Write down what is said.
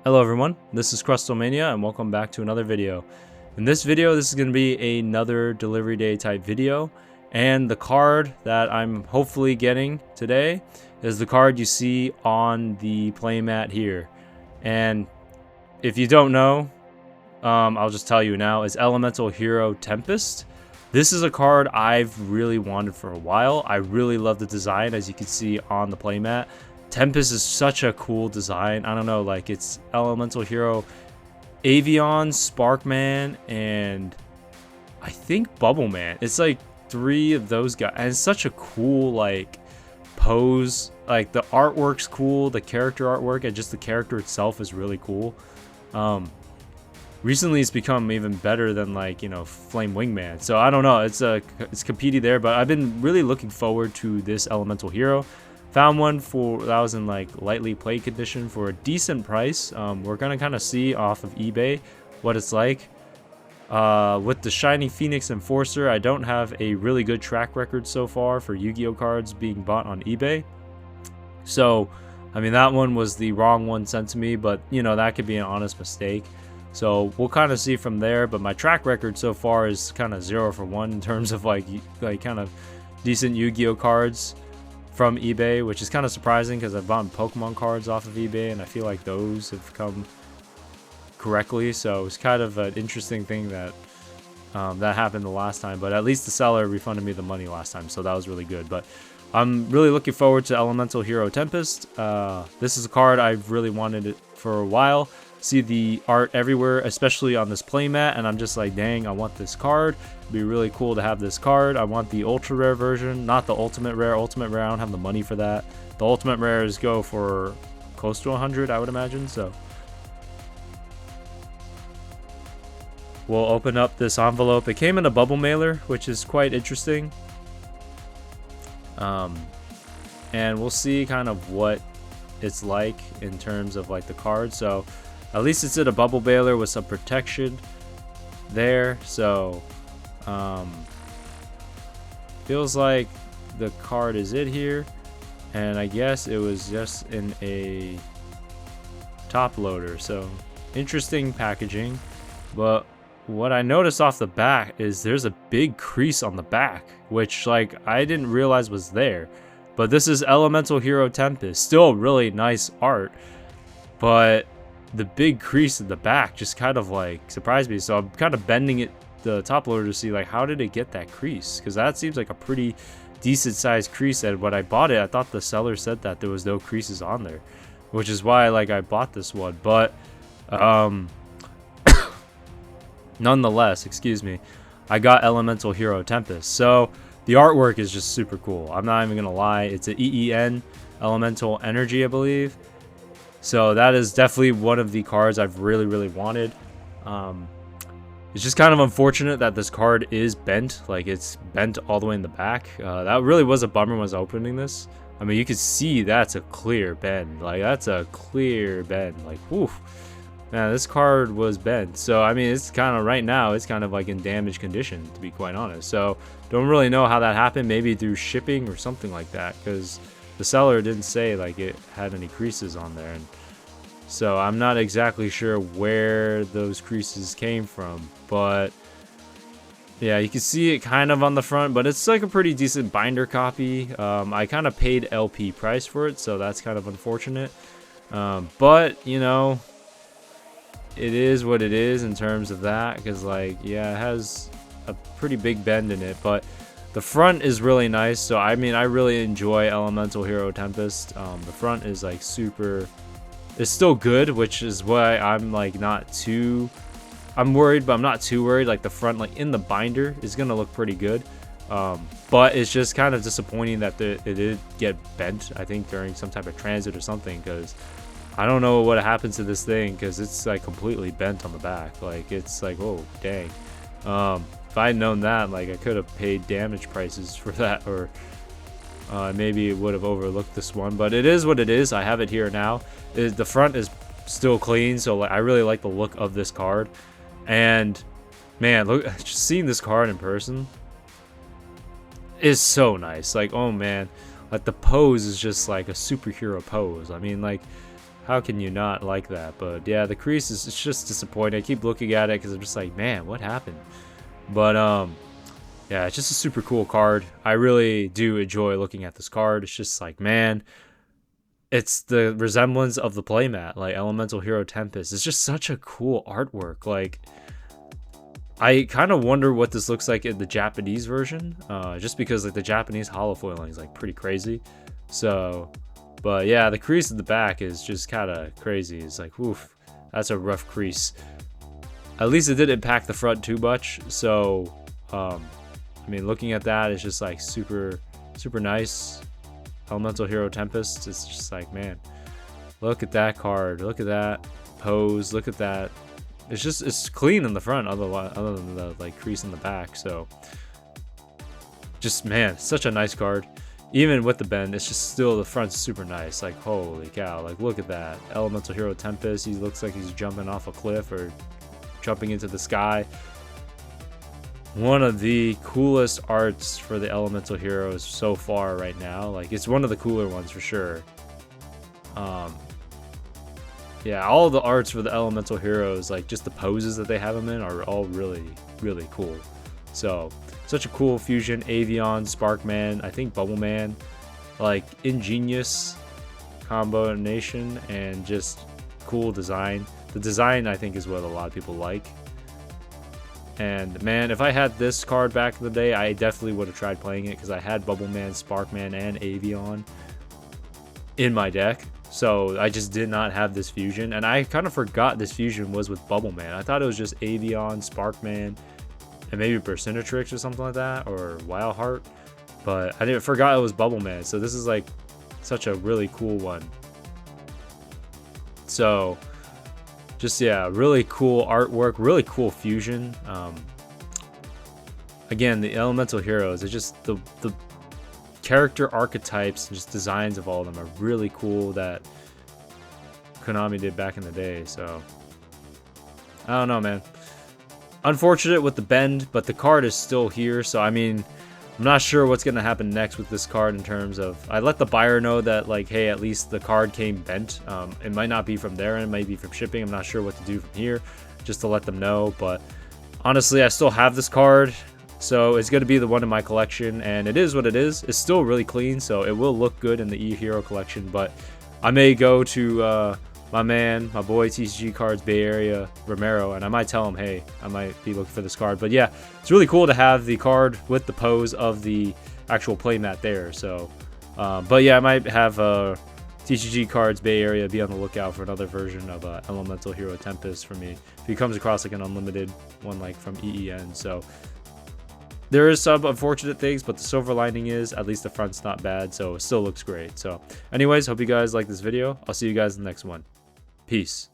Hello everyone, this is Crustlemania and welcome back to another video. In this video, this is going to be another delivery day type video, and the card that I'm hopefully getting today is the card you see on the playmat here. And if you don't know, I'll just tell you now, is Elemental Hero Tempest. This is a card I've really wanted for a while. I really love the design, as you can see on the playmat. Tempest is such a cool design. I don't know, like, it's Elemental Hero, Avion, Sparkman, and I think Bubbleman. It's like three of those guys, and it's such a cool like pose. Like, the artwork's cool, the character artwork, and just the character itself is really cool. Recently it's become even better than, like, you know, Flame Wingman. So I don't know, it's competing there, but I've been really looking forward to this Elemental Hero. Found one that was in like lightly played condition for a decent price. We're gonna kind of see off of eBay what it's like. With the Shiny Phoenix Enforcer, I don't have a really good track record so far for Yu-Gi-Oh cards being bought on eBay. So, I mean, that one was the wrong one sent to me, but you know, that could be an honest mistake. So we'll kind of see from there. But my track record so far is kind of 0 for 1 in terms of like kind of decent Yu-Gi-Oh cards from eBay, which is kind of surprising because I've bought Pokemon cards off of eBay and I feel like those have come correctly. So it's kind of an interesting thing that that happened the last time, but at least the seller refunded me the money last time, so that was really good. But I'm really looking forward to Elemental Hero Tempest. This is a card I've really wanted it for a while. See the art everywhere, especially on this playmat, and I'm just like, dang, I want this card. It'd be really cool to have this card. I want the ultra rare version, not the ultimate rare. Ultimate rare, I don't have the money for that. The ultimate rares go for close to 100, I would imagine. So we'll open up this envelope. It came in a bubble mailer, which is quite interesting. And we'll see kind of what it's like in terms of like the card. So at least it's in a bubble mailer with some protection there. So feels like the card is it here, and I guess it was just in a top loader. So interesting packaging. But what I noticed off the back is there's a big crease on the back, which like I didn't realize was there. But this is Elemental Hero Tempest, still really nice art, but the big crease in the back just kind of like surprised me. So I'm kind of bending it, the top loader, to see like how did it get that crease, because that seems like a pretty decent sized crease. And when I bought it, I thought the seller said that there was no creases on there, which is why like I bought this one. But nonetheless, excuse me, I got Elemental Hero Tempest. So the artwork is just super cool. I'm not even gonna lie. It's an EEN Elemental Energy, I believe. So that is definitely one of the cards I've really wanted. It's just kind of unfortunate that this card is bent. Like, it's bent all the way in the back. That really was a bummer when I was opening this. I mean, you could see that's a clear bend. Like, that's a clear bend. Like, woof. Man, this card was bent. So, I mean, it's kind of, right now, it's kind of like in damaged condition, to be quite honest. So, don't really know how that happened. Maybe through shipping or something like that, because the seller didn't say like it had any creases on there. And so I'm not exactly sure where those creases came from. But yeah, you can see it kind of on the front, but it's like a pretty decent binder copy. I kind of paid LP price for it, so that's kind of unfortunate. But, you know, it is what it is in terms of that, because like, yeah, it has a pretty big bend in it, but the front is really nice. So I mean, I really enjoy Elemental Hero Tempest. The front is like super, it's still good, which is why I'm like not too, I'm worried, but I'm not too worried. Like, the front, like in the binder, is gonna look pretty good. But it's just kind of disappointing that it did get bent, I think during some type of transit or something, because I don't know what happened to this thing, because it's like completely bent on the back. Like, it's like, oh dang. If I had known that, like, I could have paid damage prices for that, or maybe it would have overlooked this one. But it is what it is. I have it here now. The front is still clean, so like, I really like the look of this card. And man, look, just seeing this card in person is so nice. Like, oh man, Like the pose is just like a superhero pose. I mean, like, how can you not like that? But yeah, the Crease is, it's just disappointing. I keep looking at it because I'm just like, man, what happened? But yeah, it's just a super cool card. I really do enjoy looking at this card. It's just like, man, it's the resemblance of the playmat, like Elemental Hero Tempest. It's just such a cool artwork. Like, I kind of wonder what this looks like in the Japanese version, just because like the Japanese holofoiling is like pretty crazy. So, but yeah, the crease at the back is just kind of crazy. It's like, oof, that's a rough crease. At least it didn't impact the front too much. So, I mean, looking at that, it's just like super nice. Elemental Hero Tempest. It's just like, man, look at that card. Look at that pose. Look at that. It's clean in the front, other than the like crease in the back. So just, man, such a nice card. Even with the bend, it's just still, the front's super nice. Like, holy cow, like, look at that. Elemental Hero Tempest. He looks like he's jumping off a cliff or jumping into the sky. One of the coolest arts for the Elemental Heroes so far right now. Like, it's one of the cooler ones for sure. Yeah, all the arts for the Elemental Heroes, like just the poses that they have them in, are all really cool. So, such a cool fusion. Avion, Sparkman, I think Bubbleman, like ingenious combination and just cool design. The design, I think, is what a lot of people like. And man, if I had this card back in the day, I definitely would have tried playing it, because I had Bubbleman, Sparkman, and Avion in my deck. So I just did not have this fusion, and I kind of forgot this fusion was with Bubbleman. I thought it was just Avion, Sparkman, and maybe Percentatrix or something like that, or Wildheart. But I forgot it was Bubbleman. So this is like such a really cool one. So just, yeah, really cool artwork, really cool fusion. Again, the Elemental Heroes, it's just the character archetypes and just designs of all of them are really cool that Konami did back in the day. So I don't know, man. Unfortunate with the bend, but the card is still here. So I mean, I'm not sure what's gonna happen next with this card in terms of, I let the buyer know that, like, hey, at least the card came bent. It might not be from there, and it might be from shipping. I'm not sure what to do from here, just to let them know. But honestly, I still have this card. So it's going to be the one in my collection, and it is what it is. It's still really clean, so it will look good in the E-Hero collection, but I may go to my boy TCG Cards Bay Area, Romero, and I might tell him, hey, I might be looking for this card. But yeah, it's really cool to have the card with the pose of the actual playmat there. So, but yeah, I might have TCG Cards Bay Area be on the lookout for another version of Elemental Hero Tempest for me, if he comes across like an unlimited one, like from EEN. So there is some unfortunate things, but the silver lining is at least the front's not bad, so it still looks great. So anyways, hope you guys like this video. I'll see you guys in the next one. Peace.